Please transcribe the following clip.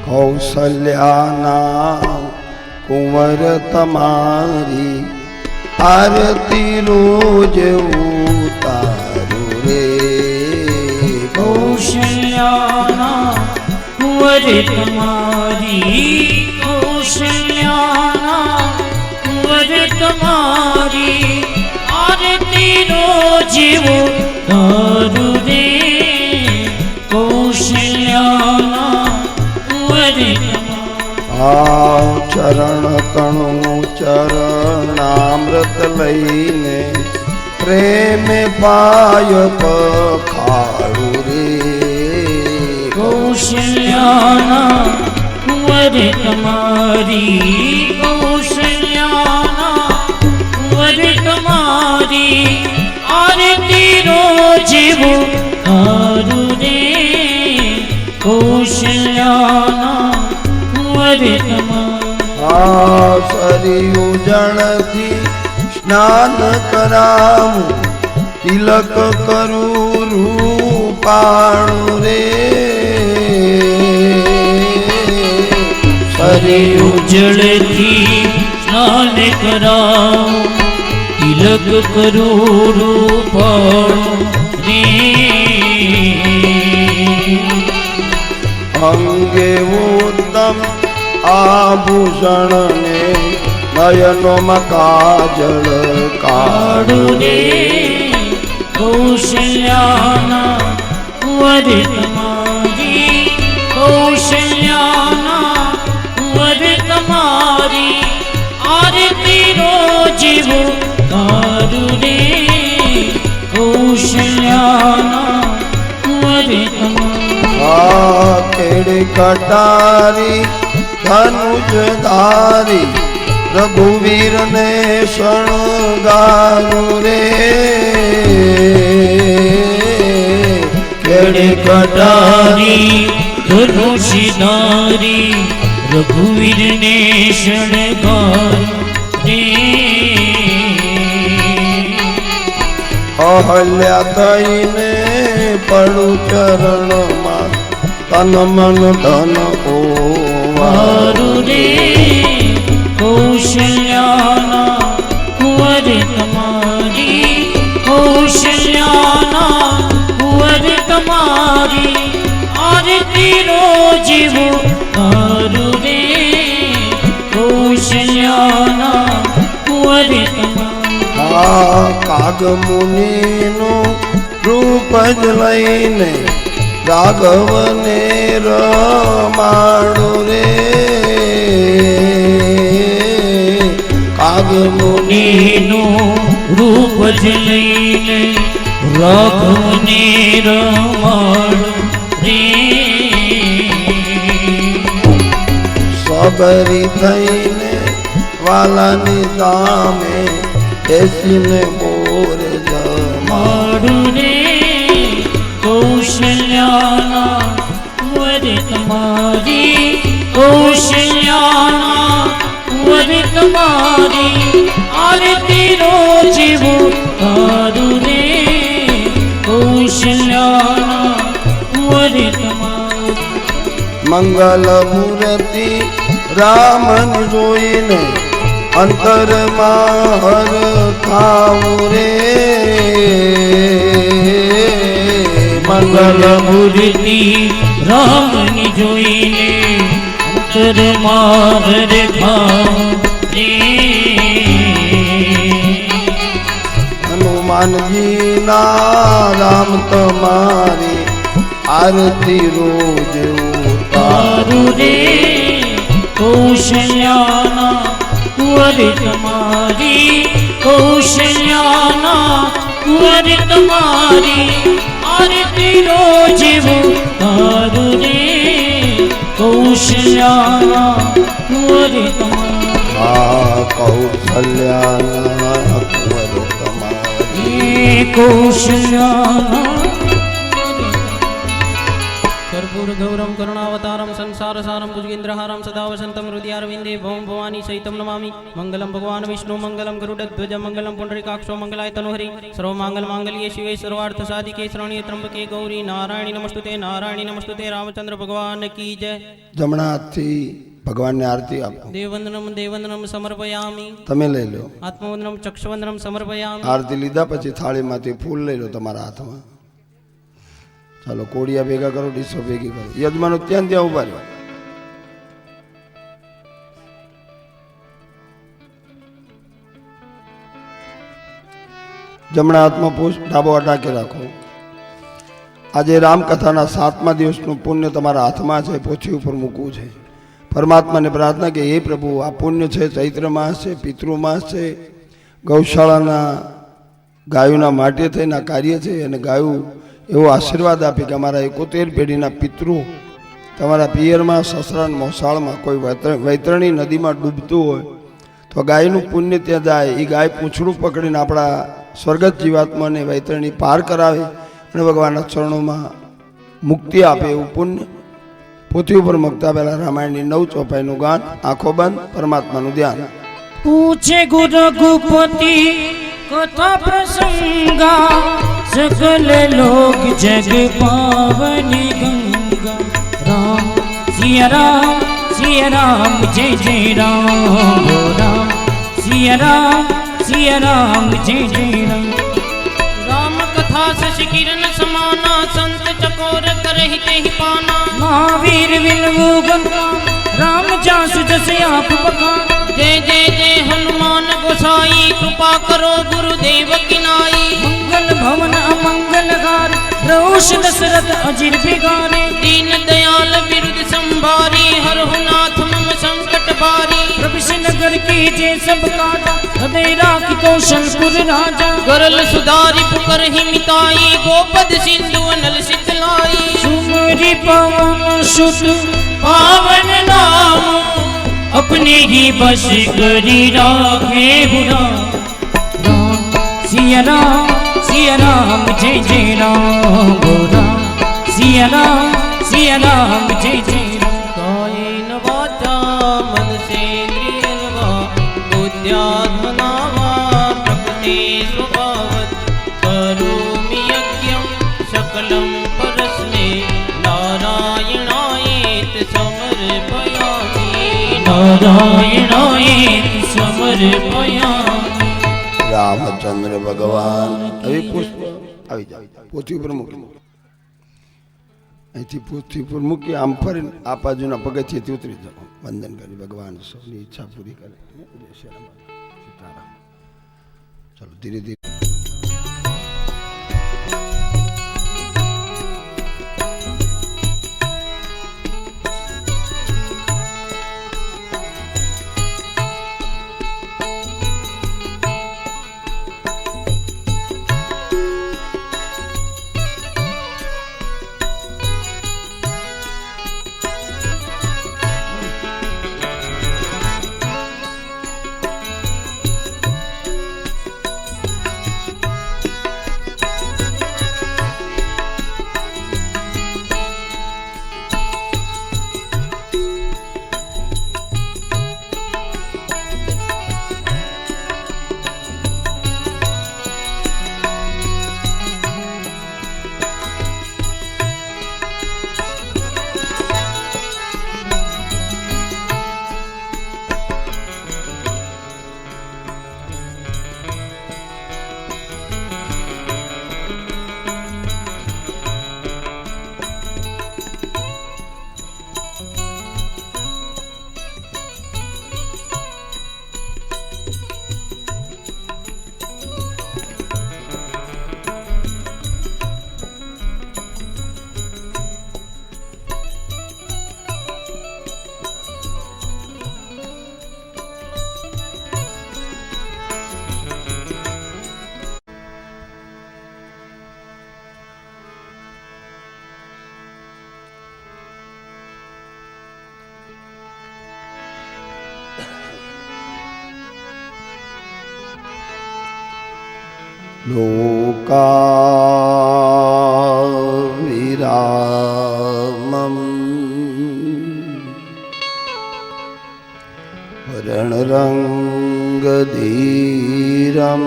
કૌશલ્યાના કુંવર તમારી આરતી રોજ ઉતારું રે. કૌશલ્યાના કુંવર તમારી, કૌશલ્યાના કુંવર તમારી આરતી રોજ ઉતારું રે. કૌશલ્યાના કુંવર આ ચરણ તણું ચરણામૃત લઈને પ્રેમે પાય પખાડું રે. કૌશલ્યાના કુંવર તમારી, કૌશલ્યાના કુંવર તમારી આરતી રોજ ઉતારું રે. કૌશલ્યાના કુંવર આ સરયુ જળથી સ્નાન કરાવું તિલક કરું રૂપાણું રે. સરયુ જળથી સ્નાન કરાવું તિલક કરું રૂપાણું રે. અંગે ઉત્તમ આભૂષણ ને નયનોમાં કાજળ કાઢું રે. કૌશલ્યાના કુંવર તમારી, કૌશલ્યાના કુંવર તમારી આરતી રોજ ઉતારું રે. કૌશલ્યાના કુંવર તમારી કેડી કટારી ધનુષધારી રઘુવીર ને શણગારું રે. કેડી કટારી ધનુષધારી રઘુવીર ને શણગારું રે. અહલ્યા થઈને પડું ચરણમાં તન મન ધન ઓવારું રે. કૌશલ્યાના કુંવર તમારી, કૌશલ્યાના કુંવર તમારી આરતી રોજ ઉતારું રે. કૌશલ્યાના કુંવર તમારી કાગ મુનિનું રૂપ જ લઈને રાઘવને રમાડું રે. કાગ મુનિનું રૂપ જ લઈને રાઘવને રમાડું રે. સબરી થઈને વાલાની સામે બેસીને બોર જમાડું રે. કૌશલ્યાના કુંવર તમારી, કૌશલ્યાના કુંવર તમારી આરતી રોજ ઉતારું રે. કૌશલ્યાના કુંવર તમારી મંગલ મૂર્તિ રામન જોઈને અંતરમાં હર ખાવું રે. મંગલ મૂર્તિ રામની જોઈને અંતરમાં હર ખાવું રે. હનુમાનજીના રામ તમારી આરતી રોજ ઉતારું રે. કૌશલ્યાના કુંવર તમારી, કૌશલ્યાના કુંવર તમારી આરતી રોજ ઉતારું રે. કૌશલ્યાના કુંવર તમારી કૌશલ્યાના કુંવર તમારી કૌશલ્યાના કર્પૂર गौरम करुणावतारम संसारसारम भुजगेन्द्रहारम सदा वसंतम हृदयारविंदे भवम भवानी सहितम नमामि मंगलम भगवान विष्णु मंगलम गरुडध्वज मंगलम पुंडरीकाक्षो मंगलाय तनुहरि सर्वमंगल मांगल्ये शिवे सर्वार्थ साधिके शरण्ये त्र्यंबके गौरी नारायणी नमस्तुते रामचंद्र भगवान की जय। જમણા હાથથી ભગવાનને આરતી આપો. देववंदनम समर्पयामि તમે લઈ લો. आत्मवंदनम चक्षुवंदनम समर्पयामि। આરતી લીધા પછી થાળીમાંથી ફૂલ લઈ લો તમારા હાથમાં. ચાલો કોડિયા ભેગા કરો, ડીસો ભેગી કરો. યજમાનો ત્યાં ત્યાં ઉભા રહ્યો. જમણા હાથમાં પુષ્પ, ડાબો અટાકે રાખો. આજે રામકથાના 7મા દિવસનું પુણ્ય તમારા હાથમાં છે, પોથી ઉપર મૂકવું છે. પરમાત્માને પ્રાર્થના કે હે પ્રભુ, આ પુણ્ય છે, ચૈત્ર માસ છે, પિતૃ માસ છે, ગૌશાળાના ગાયોના માટે થઈને કાર્ય છે, અને ગાયું એવો આશીર્વાદ આપે કે અમારા 71 પેઢીના પિતૃ તમારા પિયરમાં, સસરા મોસાળમાં કોઈ વૈતરણી નદીમાં ડૂબતું હોય તો ગાયનું પુણ્ય ત્યાં જાય. એ ગાય પૂંછડું પકડીને આપણા સ્વર્ગત જીવાત્માને વૈતરણી પાર કરાવે અને ભગવાનના ચરણોમાં મુક્તિ આપે એવું પુણ્ય. પોથી ઉપર મૂકતા પહેલા રામાયણની 9 ચોપાઈનું ગાન, આંખો બંધ, પરમાત્માનું ધ્યાન. पूछे गुरु रघुपति कथा प्रसंगा सकल लोग जग पावन गंगा। राम सिया राम जय जय राम, राम सिया राम जय जय राम। राम कथा शशि किरण समाना संत चकोर करहिते ही पाना। महावीर विलवु गंगा राम जासु जस आप बखाना। जय जय जय हनुमान गोसाई कृपा करो गुरुदेव की नाई। मंगल भवन अमंगल हार प्रभुष दशरथ अजिर बिगारे। दीन दयाल बिरुद संभारी हरहु नाथ मम संकट बारी। प्रभु नगर की जय सब काजा हृदय राखी कौशलपुर राजा। गरल सुधारी पुकर ही मिताई गोपद सिंधु अनल सितलाई। सुमरि पवन सुत पावन नाम अपने ही बस करी राखे राम। सिया राम जय जय राम, राम सिया राम जय जय राम। कायेन वाचा मनसेन्द्रियेण वा बुद्ध्यात्मना वा प्रकृते स्वभावत् करोमि यज्ञं सकलं परस्मै नारायणायेति समर्पयामि। नारायणायेति समर्पयामि। રામચંદ્ર ભગવાન. હવે પુષ્પ આવી જાય, પોથી ઉપર મૂકી. અહીંથી પોથી ઉપર મૂકી આમ ફરીને આ બાજુના પગથિયેથી ઉતરી જાઓ. વંદન કરી ભગવાન સૌની ઈચ્છા પૂરી કરે. સીતારામ. ચાલો ધીરે ધીરે. लोका विरामम् ધીરમ